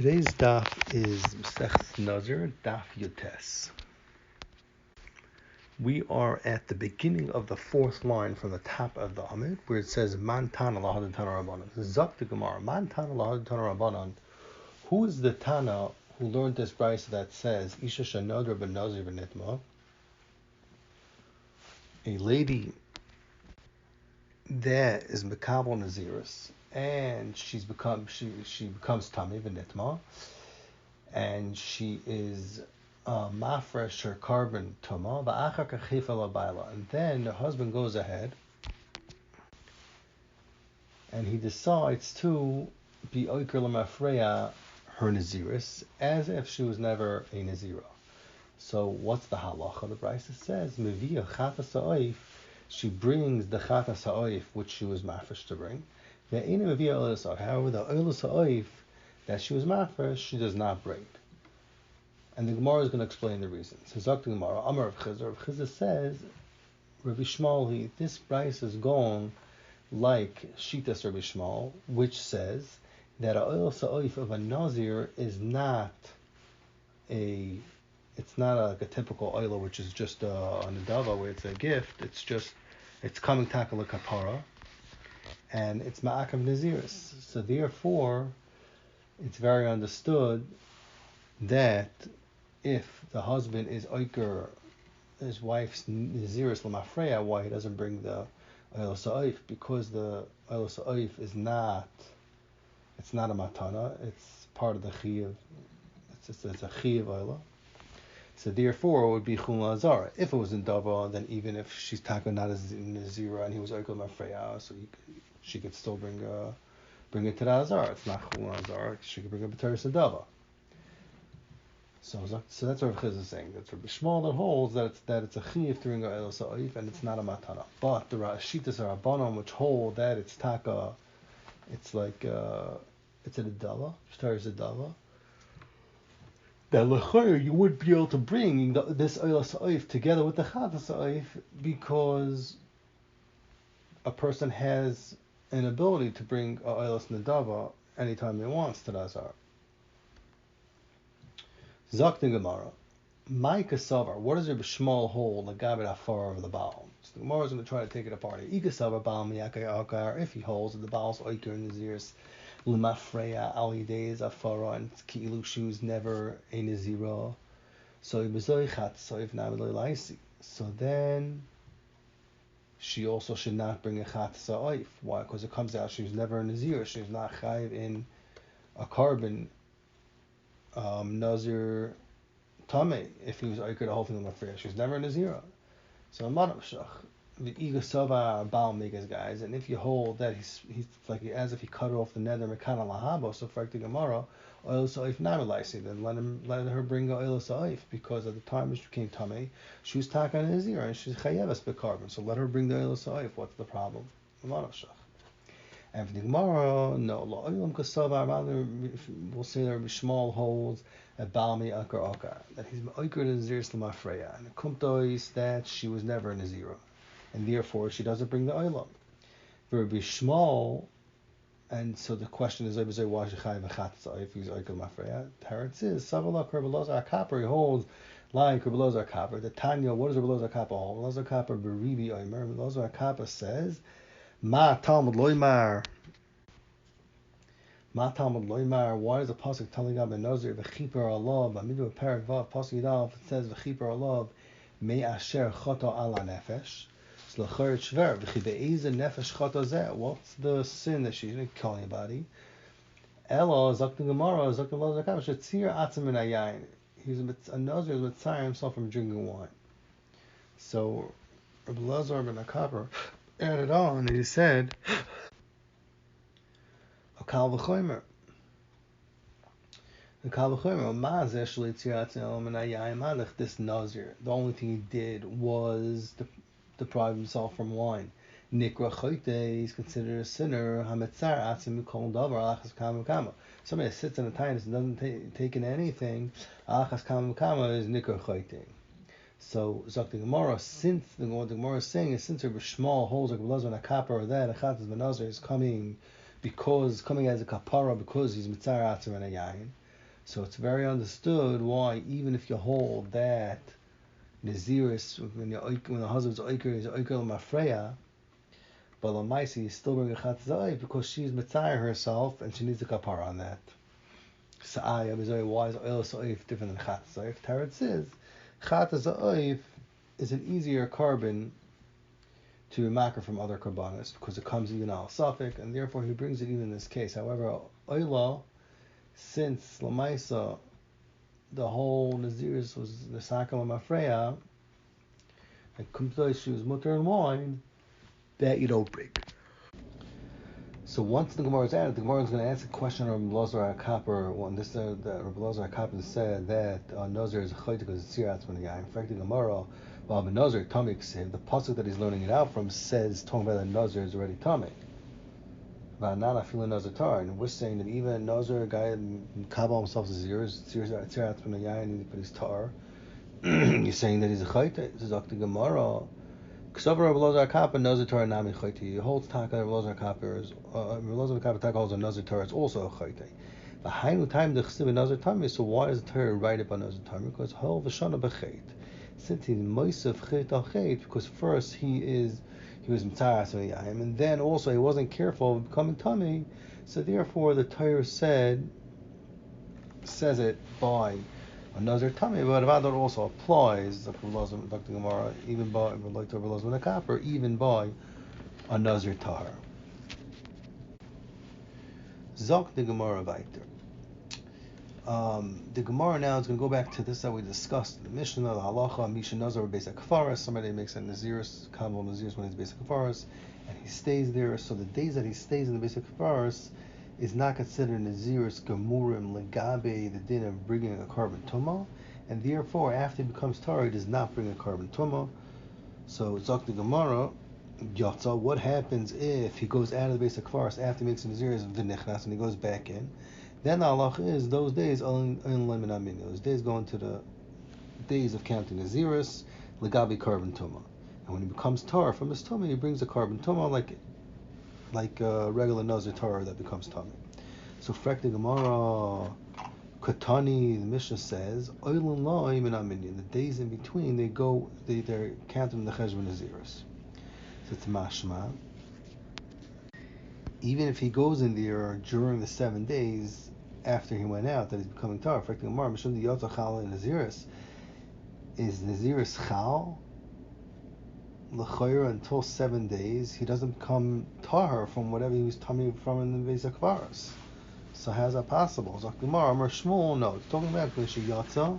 Today's daf is Masech Nazir Daf Yotes. We are at the beginning of the fourth line from the top of the Amid, where it says Man Tana Lahad Tana Rabbanan. Zok the Gemara, Man Tana Lahad Tana Rabbanan. Who is the Tana who learned this brayso that says Isha Shanadra ben Nazir v'nitma? A lady that is Mekabel Naziris, and she becomes Tamei v'nitma, and she is mafresh her carbon tuma, and then the husband goes ahead and he decides to be oiker lemafreya her naziris as if she was never a nazira. So what's the halacha? The brayso says mevia chatas ha'oif. She brings the chatas ha'oif which she was mafresh to bring. However, the oilus ha'oif that she was mafresh she does not bring. And the Gemara is going to explain the reasons. Zok the Gemara, Amar Rav Chizda. Rav Chizda says, Rabbi Shmuel, this brayso is going like Shitas Rabbi Shmuel, which says that a oil sa'oif of a nazir is not it's not like a typical oil which is just a nedava where it's a gift. It's coming takala kapara, and it's ma'akav naziris. So therefore, it's very understood that if the husband is oiker his wife's naziris lemafreya, why he doesn't bring the oil sa'oif? Because the oil sa'oif it's not a matana, it's part of the chiyuv. It's a chiyuv oil. So therefore, it would be chum lazara. If it was in dava, then even if she's taka not as nazira and he was oiker lemafreya, so she could still bring it to the azara. It's not chum lazara. She could bring it to the dava. So that's what Rav Chizda is saying. That's Rabbi Shmuel that holds that it's a chiyuv to bring a oil sa'oif and it's not a matana. But the Shitas are Rabbanon which hold that it's taka, it's like it's a nedava, shtar is a dava. That l'chayr you would be able to bring this oil sa'oif together with the chatas sa'oif because a person has an ability to bring a oil nedava anytime he wants to the azar. Zok the Gemara, my kasavar. What does Rabbi Shmuel hold the gabed afar of the baal? So the Gemara is going to try to take it apart. Ikasavar baal miyakay akar. If he holds that the baal's oiker naziris lemafreya ali days afara and ki'ilu she was never a nazira. So ibezoichat so if nameloi laisi. So then she also should not bring a chat sa'oif. Why? Because it comes out she was never a nazira. She was not chayiv in a carbon. Nazir Tamei, if he was oiker the whole thing of she was never a Nazira. So Manavshach, the Ego Sava Baal Megas guys, and if you hold that he's like as if he cut off the nether Mekana Lahabo, so for the Gemara, oil sa'if namelaisi, then let her bring oil sa'if, because at the time she became Tamei, she was taka Nazira and she's chayeves bekarbon, so let her bring the oil sa'if. What's the problem? Manavshach. And for the Gemara, no. We'll say that Rabbi Shmuel holds a Balmi Akar Akar, that he's Oiker Naziris Lemafreya, and the Kumtois that she was never a Nazira, and therefore she doesn't bring the Oilam. For Rabbi Shmuel, and so the question is, why should Chayiv Achatza if he's Oiker Lemafreya? Teretz is Savalak Rabbi Lazar Kapper. He holds like Rabbi Lazar Kapper. The Tanya, what does Rabbi Lazar Kapper hold? Rabbi Lazar Kapper Beribi Omer. Rabbi Lazar Kapper says, Ma Talmud Loimar. Why is the pasuk telling us in Nazir v'chiper alav? Amidu parak vav pasuk yidalef it says v'chiper alav me asher chata ala nefesh. So l'chayr shver v'chibe'eza nefesh chata zeh. What's the sin that she didn't kill anybody? Ella zok the Gemara zok the Lazar Kappa shetzir atzim min hayayin. He's a Nazir who mitzayir himself from drinking wine. So Rabbi Lazar ben Akaber added on and he said, Kal v'chomer. The Kal v'chomer, ma'azeh shlitziyat ze'om and ayayim malach, this Nazir, the only thing he did was deprive himself from wine. Nikra choyte, he's considered a sinner. Hametzar atzim mikol davar alachas kam v'kama. Somebody that sits in a tinus and doesn't take in anything, alachas kam v'kama is nikra choyte. So Zok the Gemara, since the Gemara is saying is since Rabbi Shmuel holds like Rabbi Lazar Kappa or that a chatas v'nazir is coming as a kapara because he's mitzar atzar and a yayin. So it's very understood why, even if you hold that Naziris, when the husband's oiker is oiker l'mafreya, but l'maisi you still bring a chatz zayif because she's mitzayir herself and she needs a kapara on that. Sa'ayah is very wise. Oil zayif different than chatz zayif. Tarot says chatz zayif is an easier carbon to makar from other karbanos because it comes even al suffix, and therefore he brings it even in this case. However, oila, since l'maisa the whole Naziris was Nesaka Mafreya, and Kumtoy she was mutter and wine, that you don't break. So once the Gemara is added, the Gemara is going to ask a question of Rabbi Lazar HaKapper. When this that Rabbi Lazar HaKapper said that Nazir is a chayt because it's Tziratz B'nayim. In fact, the Gemara, well, the Nazir Tamik the pasuk that he's learning it out from says talking about the Nazir is already Tamik. Not feeling Nazir tar, and we're saying that even a Nazir, a guy Kabal himself is Tziratz B'nayim, and he put his tar. You're saying that he's a chayt. This is the Gemara. K'savar Rabbi Lazar HaKapper Nazir Torah nami chayte. He holds taka Rabbi Lazar HaKapper is Rabbi Lazar HaKapper taka holds a Nazir Torah. It's also a chayte. But hainu time the chsiv Nazir Tami. So why does the Torah write about Nazir Tami? Because hol v'shana b'chayt. Since he's moisef chayt al chayt, because first he was mitzaras v'yayim, and then also he wasn't careful of becoming tummy. So therefore the Torah says it by a Nazir Tami, but Avadar also applies, Dr. Gemara, even by like Rabbi Lazar HaKapper, even by a Nazir Tahar. Zok the Gemara weiter. The Gemara now is going to go back to this that we discussed in the Mishnah, the Halacha, Misha Nazar Basic Kafaras. Somebody makes a Naziris, Kabbalah Naziris when he's Basic Kafaras, and he stays there. So the days that he stays in the Basic Kafaras is not considered Naziris Gemurim Legabe, the din of bringing a carbon tumah, and therefore after he becomes Torah, he does not bring a carbon tumah. So Zok the Gemara, Yotza, what happens if he goes out of the basic forest after he makes a Naziris v'nichnas and he goes back in? Then the halach is those days those days go into the days of counting Naziris Legabe carbon tumah, and when he becomes Torah from his tumah, he brings a carbon tumah like a regular Nazir Torah that becomes Tamid. So Frek the Gemara, Katani, the Mishnah says, Oilun Loi Minaminyan, the days in between, they're counted in the Cheshbon Naziris. So it's mashma. Even if he goes in there during the 7 days after he went out, that he's becoming Torah, Frek the Gemara, Mishum the Yotza Chal in Naziris, is Naziris Chal? L'chayra until 7 days, he doesn't become tahar from whatever he was tummy from in the basic varas. So how's that possible? Zakimar, Amar Shmuel, no, it's talking about Yatza.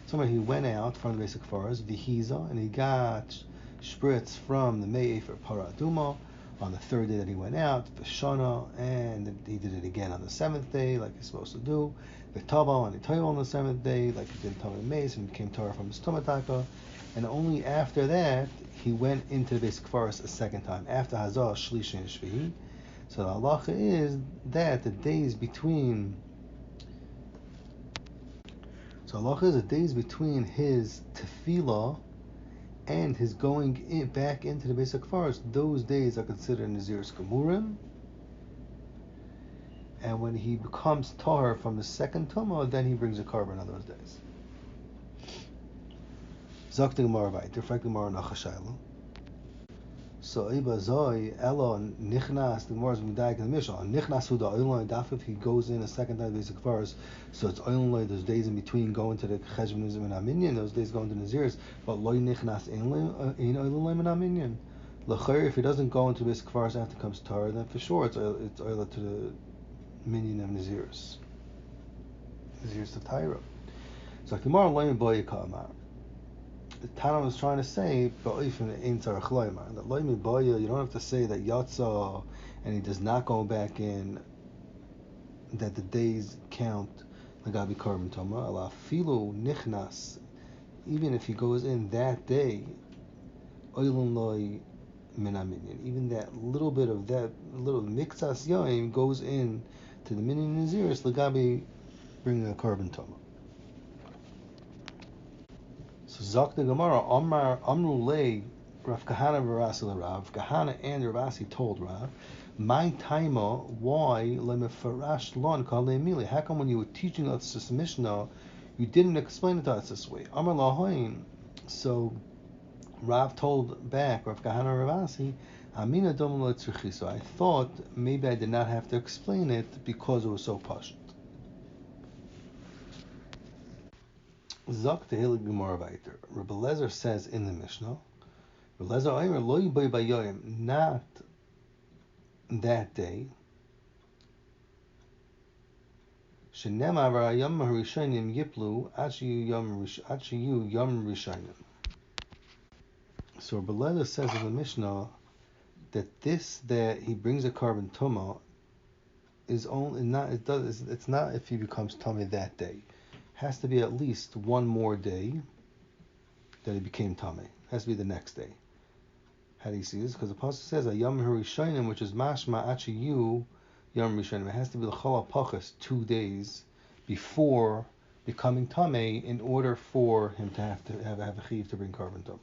Somebody he went out from the basic varas, Vihiza, and he got spritz from the Me'ef or Paraduma on the 3rd day that he went out, Vishana, and he did it again on the 7th day, like he's supposed to do. Vitaba, and he told on the 7th day, like he did Tamid Mace, and became tahar from his Tumataka. And only after that, he went into the basic forest a second time, after Hazah, Shlishi, and Shvihi. So the halacha is that the days between his tefillah and his going back into the basic forest, those days are considered Naziris Gemurim. And when he becomes tahar from the second tumah, then he brings a carbon on those days. Zok the Gemara weiter, Frek the Gemara Nachashayla. So Iba Zoi, Elo, Nichnas, the Gemara is Midaik in the Mishnah. Nichnas Hu da Oilon Daf, if he goes in a second time basic forest, so it's Oilon, those days in between going to the Cheshbon Nizim and Aminyan, those days going to Naziris, but Loi Nichnas in Oilon and Aminyan. L'chayr, if he doesn't go into basic forest after it comes Torah, then for sure it's Oilon to the Minyan of Naziris. Naziris to Tyra. So Gemara Loi Boy Kamar. The Tana was trying to say, that you don't have to say that Yatza and he does not go back in, that the days count Lagabi Carbon Toma, ala Filu Nichnas, even if he goes in that day, Oilun Loi Minaminyan, even that little bit of that little Mixas Yoim goes in to the Minyan Naziris, Lagabi bringing a Carbon Toma. So Zok the Gemara, Amru Lei, Rav Kahana V'Rasi LaRav. Kahana and Rav Asi told Rav, My taima, why lemefarash lon kalemili? How come when you were teaching us this Mishnah, you didn't explain it to us this way? Amar lahoin. So Rav told back, Rav Kahana Ravasi, Amina dom lo tzrichi. So I thought maybe I did not have to explain it because it was so pashut. Zok tehillah gemara vayter. Rabbi Lezer says in the Mishnah, Rabbi Lezer Omer lo yiboy bayoyim, not that day. Shenemar v'ayam harishonim yiplu achiyu yom rishonim. So Rabbi Lezer says in the Mishnah that he brings a carbon tuma is only not it's not if he becomes tummy that day. It has to be at least one more day that he became tummy. It has to be the next day. How do you see this? Because the pasuk says a yom harishonim, which is mashma achiyu yom rishonim. It has to be the chol pachas 2 days before becoming tummy in order for him to have a chiv to bring carbon tum.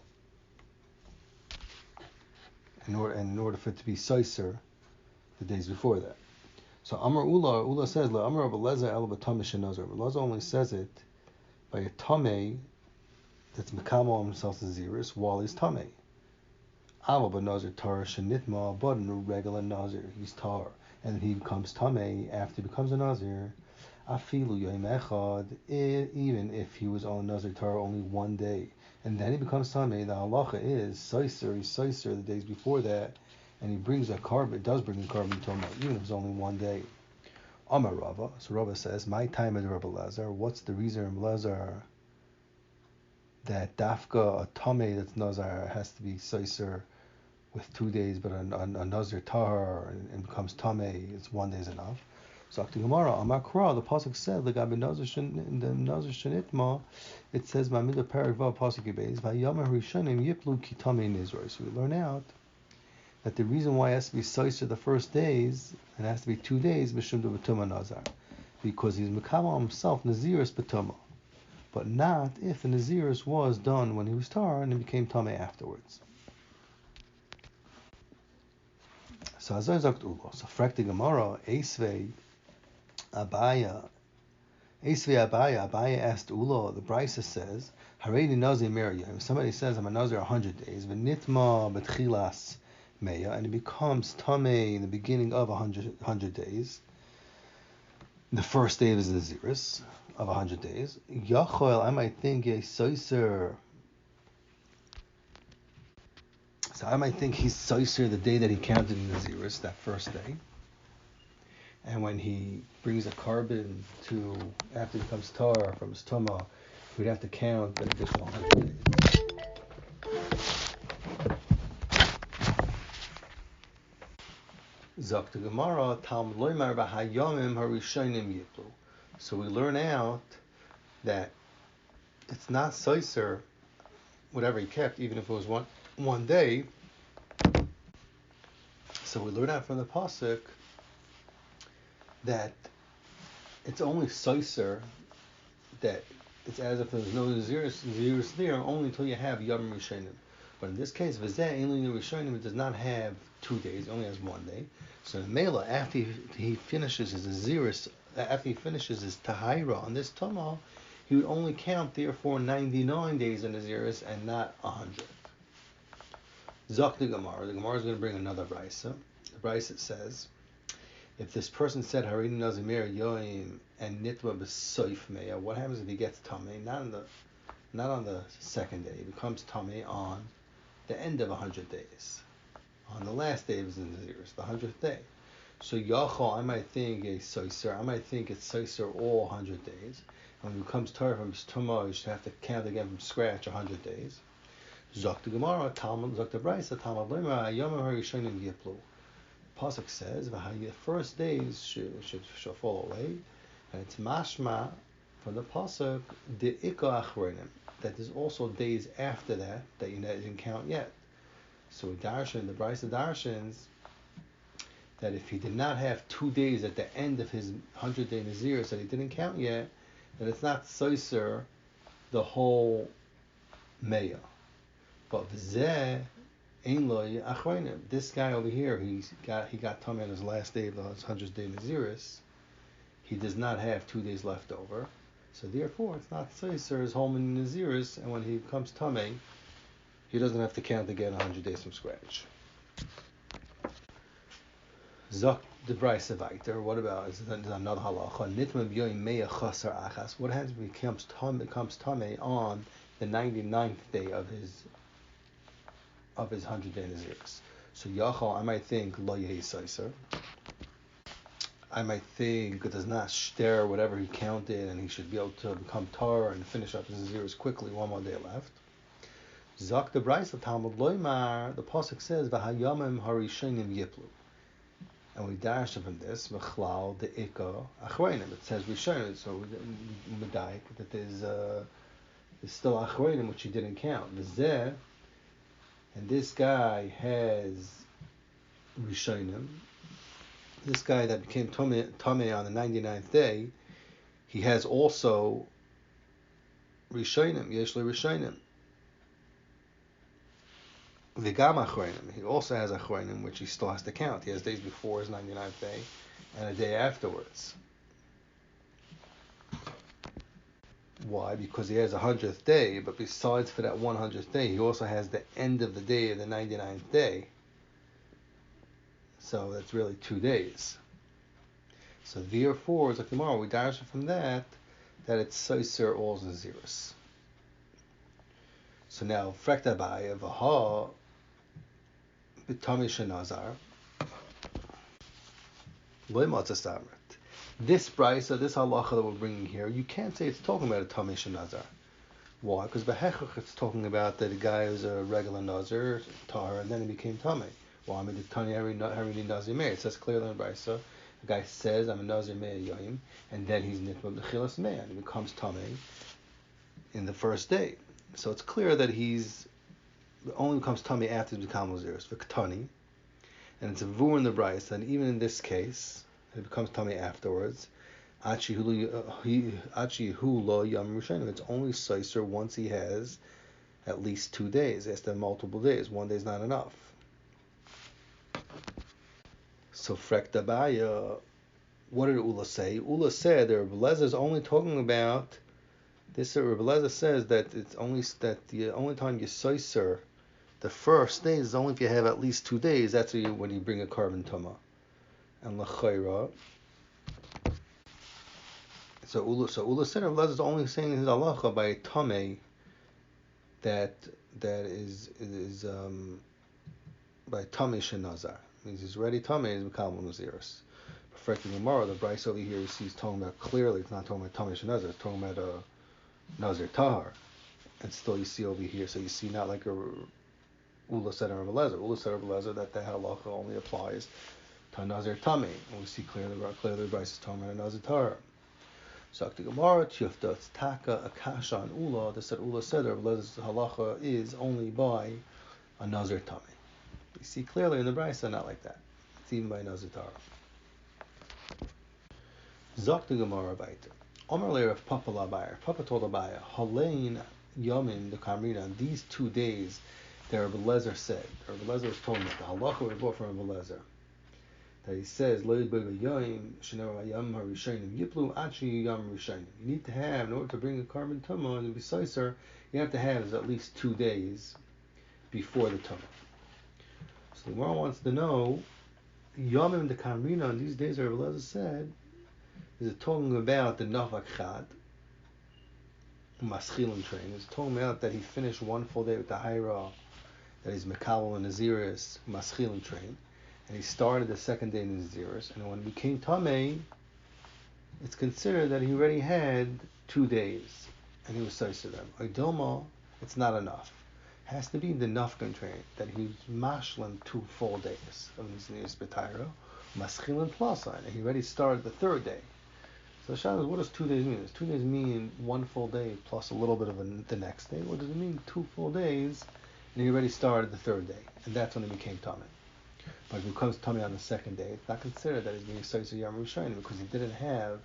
In order for it to be soiser the days before that. So Amar Ula says, La Amar Rabbi Lezer el b'tamei shenazar. Rabbi Lezer only says it by a tamei that's mekamo himself as zirus while he's tamei. Aval b'nazir tar shenitma, but in a regular nazir he's tar, and he becomes tamei after he becomes a nazir. Afilu yoyim echad, even if he was on nazir tar only 1 day, and then he becomes tamei. The halacha is soiser the days before that. And he brings a carbon, does bring a carbon toma, even if it's only 1 day. Amar Rava, so Rava says, my time is Rabbi Lazar. What's the reason Rabbi Lazar that dafka a tame that's nazar has to be soiser with 2 days, but a nazir tahar and becomes tame, it's 1 day is enough. So Akti Gemara, Amar Kra, the pasuk said, in the nazir shenitma, it says, Ma'amida parak vav pasuk yibez, v'yamar rishonim yiplu ki tame nizroi. So we learn out that the reason why it has to be soiser the first days, and it has to be 2 days, mishum de b'tuma nazar, because he's mekama himself naziris b'tuma, but not if the naziris was done when he was tar and it became tame afterwards. So Azar Zakt Ulo. So Frekti Gemara, Esvei Abaya asked Ulo. The Brisa says, Hareini Nazir Meriyah. If somebody says I'm a Nazir 100 days, v'nitma betchilas Meya, and it becomes Tameh in the beginning of 100 days, the first day of his Naziris of 100 days. Yachol, I might think a soiser. So I might think he's soiser the day that he counted in Naziris, that first day. And when he brings a carbon to, after he becomes tar from his tuma, we'd have to count an additional 100 days. Zok to Gemara, Talmud loymar b'hayomim harishonim yiplu. So we learn out that it's not soiser, whatever he kept, even if it was one day. So we learn out from the pasuk that it's only soiser, that it's as if there's no zirus there, only until you have yom rishonim. But in this case, v'zeh only the rishonim, it does not have 2 days, it only has 1 day. So the Mela, after he finishes his Aziris, after he finishes his Tahira on this Tamah, he would only count, therefore, 99 days in Aziris and not 100. Zok the Gemara is going to bring another Brisa. The Brisa says, if this person said Harini Nazimir Yoim and Nitwa B'Soif Meya, what happens if he gets Tameh? Not on the second day, he becomes Tameh on the end of 100 days. On the last day of his Naziris, the 100th day. So Yachol, I might think it's Soiser all 100 days. And when he becomes Torah from his Tumah, you should have to count again from scratch 100 days. Zok the Gemara, Talmud, Zok the Brisa, Talmud Lemer, Yom HaRishonim Yiplu. Pasuk says, the first days shall fall away. And it's mashma from the Pasuk, the Ika Achronim, that there's also days after that you didn't count yet. So the Brisa darshans, that if he did not have 2 days at the end of his 100-day Naziris that he didn't count yet, then it's not soiser the whole Meya. But v'zeh Ein lo achronim. This guy over here, he got tummy on his last day of his 100th day Naziris. He does not have 2 days left over, so therefore it's not Seiser his whole many Naziris, and when he becomes tummy, he doesn't have to count again 100 days from scratch. Zok the Brisa weiter. What about is another halacha? Nitma b'yoyim meya chasar achas. What happens when he becomes tummy on the 99th day of his 100 day Naziris? So Yachal, I might think lo yehi Seiser. I might think it does not shter whatever he counted, and he should be able to become tar and finish up his Naziris quickly. 1 more day left. Zok the Brisa Talmud loymar. The pasuk says v'hayamim harishonim yiplu. And we dash from this, Mechlal the Ika Achroinim. It says Rishonim, so Medaik, that there's still Achroinim which he didn't count. Zeh, and this guy has Rishonim. This guy that became Tomei on the 99th day, he has also Rishonim, Yeshli Rishonim. V'gam achronim. He also has achronim, which he still has to count. He has days before his 99th day and a day afterwards. Why? Because he has a 100th day, but besides for that 100th day, he also has the end of the day of the 99th day. So that's really 2 days. So therefore, as like tomorrow, we dash from that it's Seiser all Naziris. So now, Frektabai of Aha, B'Tami Shenazar, this brisa, this halacha that we're bringing here, you can't say it's talking about a Tami Shenazar. Why? Because Behechach it's talking about that the guy was a regular Nazir, Tar, and then he became Tami. Well, I mean, the Tani Harini Nazir Meir. It says clearly in the brisa, the guy says, I'm a Nazir Meir Yoim, and then he's Nitma B'Chilas Meir, and he becomes Tami in the first day. So it's clear that he's only becomes tummy after he becomes Naziris, v'ktani, and it's a vur in the Bryce, and even in this case, it becomes tummy afterwards. Achi hu lo yam rishonim. It's only Seiser once he has at least 2 days. He has to have multiple days. 1 day is not enough. So Frek Dabaya, what did Ula say? Ula said that Rebbe Lezer is only talking about this. Rebbe Lezer says that it's only that the only time you Seiser the first day is only if you have at least 2 days. That's when you bring a carbon tuma. And l'chayra. So Ula said Rebbe Lezer is only saying his halacha by a tame that is by tame shenazar. Means he's ready tame is mekabel naziris. But for Gemara, the Bryce over here he's talking about clearly. It's not talking about tame shenazar. It's talking about a nazir tahar. And still you see over here. So you see not like a Ula said in Rebbe Lezer. Ula said in Rebbe Lezer that the halacha only applies to Nazir Tami. And we see clearly the Bryce is talking about a Nazir Tahar. So the Gemara, Tiyufta, it's Taka, Akasha, and Ula. That said, Ula said Rebbe Lezer's halacha is only by a Nazir Tami. You see clearly in the Bryce, not like that. It's even by Nazir Tahar. Zok the Gemara Baita. Omer Leir of Papa Labayar. Papa told Abaya, Halein Yamin the Kamrina. These 2 days that Rebbe Lezer said. Rebbe Lezer was told that the halacha we brought from Rebbe Lezer. That he says, you need to have, in order to bring a carbon tumah and be Seiser, you have to have at least 2 days before the tumah. So the Gemara wants to know, Yomim the Kamrina, on these days Rebbe Lezer said, is it talking about the Navak Chad, Maschilim train? Is it talking about that he finished 1 full day with the Haira, that he's Mekabel and Naziris, Maschilim train, and he started the 2nd day in Naziris, and when he became Tamei, it's considered that he already had 2 days, and he was Seiser them. Oidoma, it's not enough. It has to be the Nafkan train, that he was Mashlim 2 full days of Naziris B'Taira, Maschilim Plasa, and he already started the 3rd day. So Shabbos, what does 2 days mean? Does 2 days mean 1 full day plus a little bit of the next day? Or does it mean 2 full days and he already started the 3rd day? And that's when he became Tamei. But if he becomes Tamei on the 2nd day, it's not considered that he's being Seiser Yom Rishayim because he didn't have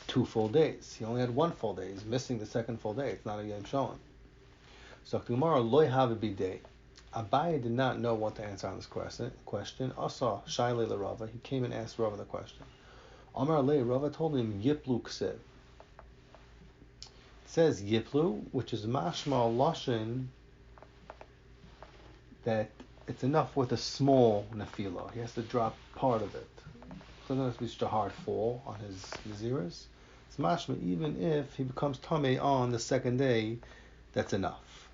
2 full days. He only had 1 full day. He's missing the 2nd full day. It's not a Yom Shalom. So tomorrow loy have a bidet. Abaye did not know what to answer on this question. Asa shayle Rava. He came and asked Rava the question. Amar le Rava told him yiplu ksev. It says yiplu, which is mashma lashon, that it's enough with a small nefila. He has to drop part of it. So it doesn't have to be such a hard fall on his naziris. It's mashma even if he becomes tamei on the second day, that's enough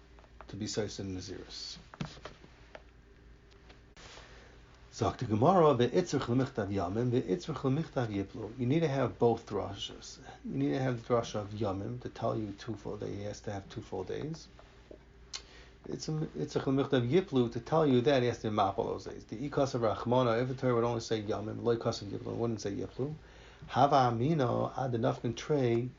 to be sois in naziris. Zakta Gemara, ve'itzrich lemichtav yamim, ve'itzrich lemichtav yiplu. You need to have both drashas. You need to have the drasha of yamim to tell you 2 full days. He has to have 2 full days. Itzrich lemichtav yiplu to tell you that he has to map all those days. The ikas of Rachmana, if the Torah would only say yamim, lo ikas of yiplu, it wouldn't say yiplu. Hava amino ad enufkin train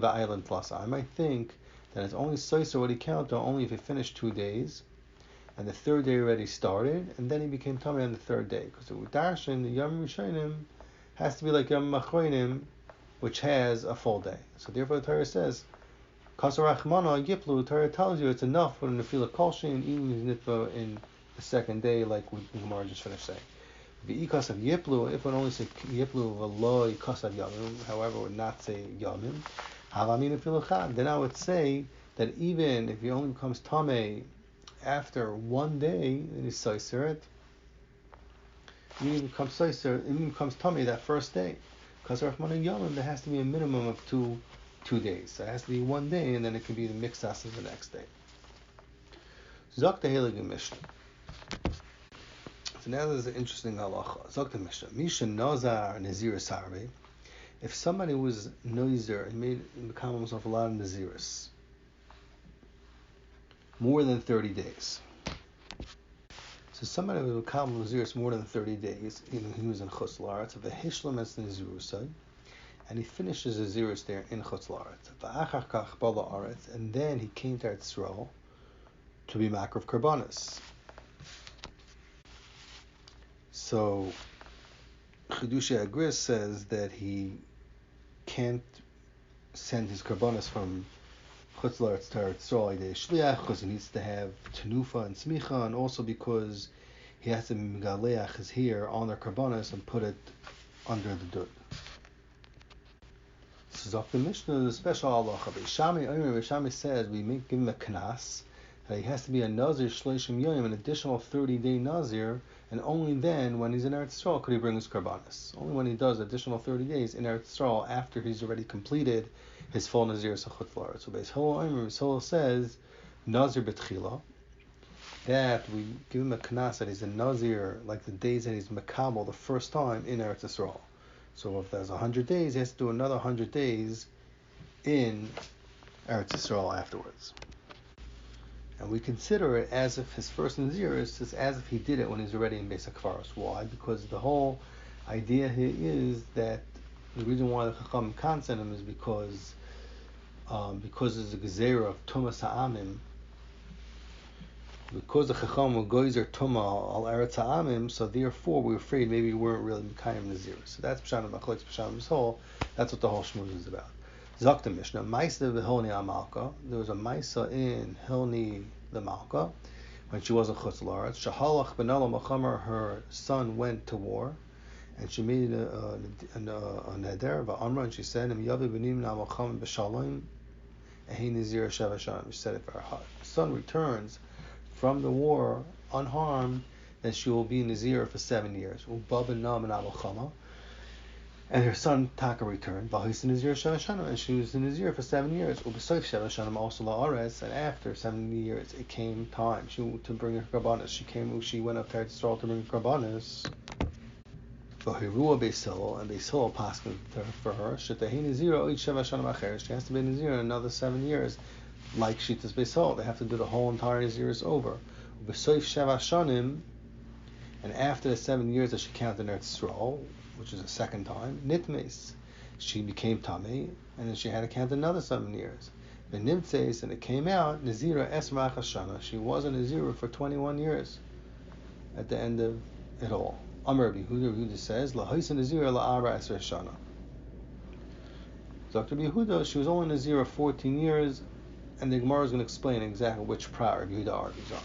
va'aylan tlasa. I might think that it's only soiser what he counted only if he finished 2 days. And the 3rd day already started, and then he became tummy on the 3rd day. Because the Udarshan, the Yom Rishonim, has to be like Yom Machronim, which has a full day. So therefore the Torah says, Kasar Rachmana Yiplu, the Torah tells you it's enough for the Nefila Kolshin, even his Nitva in the 2nd day, like we Gemara just finished saying. The Ikas of Yiplu, if it only say Yiplu v'lo Ikas of Yamim, however, it would not say Yamim, Havamin Nefila Chad, then I would say that even if he only becomes Tameh after 1 day, then he's soiser it. Even becomes soiser, even becomes tummy that first day. Because Rahman Yomim, there has to be a minimum of two days. So it has to be 1 day, and then it can be the mixas of the next day. Zok the Heilige Mishnah. So now there's an interesting halacha. Zok the Mishnah. Misha Nazar Nazir Sarve. If somebody was Nazir and made become himself a lot of Naziris, more than 30 days. So somebody who would become Naziris more than 30 days, he was in Chutz La'aretz, of a Hishlam as Nazirusai, and he finishes Naziris there in Chutz La'aretz. V'achar kach ba la'aretz, and then he came to Eretz Yisrael to be Makrav Karbanis. So Chidushei Agris says that he can't send his Karbanis from Chutz La'aretz to Eretz Yisrael shliach, because he needs to have tenufa and smicha, and also because he has to megaleach his hair on their karbanos and put it under the dirt. This is off the Mishnah, the special halacha. Beishami says we give him a knas, that he has to be a nazir shleishim yom, an additional 30-day nazir, and only then, when he's in Eretz Yisrael, could he bring his karbanos. Only when he does additional 30 days in Eretz Yisrael after he's already completed his full nazir sachut flar. So Beis Hillel says nazir betchila, that we give him a knas that he's a nazir like the days that he's makabel the first time in Eretz Yisrael. So if there's 100 days, he has to do another 100 days in Eretz Yisrael afterwards. And we consider it as if his first nazir is just as if he did it when he's already in Beis HaKvaros. Why? Because the whole idea here is that the reason why the Chacham can't send him is because there's a gezerah of Tumas Ha'amim. Because the Chacham will goizer Tumah al Eretz Ha'amim, so therefore we're afraid maybe we weren't really Mekayim Nazir. So that's Pshat Machlokes Pshat Mishol. That's what the whole shmuz is about. Zakta Mishnah, Maisa v'Hilni Amalka. There was a Maisa in Hilni the Malka when she was in Chutz La'aretz. Shahalach benala Machamer, her son went to war, and she made a neder v'amra, and she said, "Im yavi b'nim na Machamer b'shalom, ehi nazir sheva shanam." She said, if her son returns from the war unharmed, then she will be Nazir for 7 years. And her son Taka returned, and she was in Nazir for 7 years. Also La'aretz, and after 7 years, it came time to bring her karbanis. She went up to Eretz Yisrael to bring her karbanis. And Beis Hillel passed for her. She has to be Nazir another 7 years. Like Shitas Beis Hillel, they have to do the whole entire Naziris over. And after the 7 years that she counted in Eretz Yisrael, which is the second time, Nitmes, she became Tamei, and then she had to count another 7 years. The Nimtses, and it came out, Nazira Esrach Hashana, she was a Nazira for 21 years at the end of it all. Amar Yehuda says, La Haisa Nazira La'ara Esra Hashana. Dr. Yehuda, she was only Nazira 14 years, and the Gemara is going to explain exactly which prat Rabbi Yehuda argues on.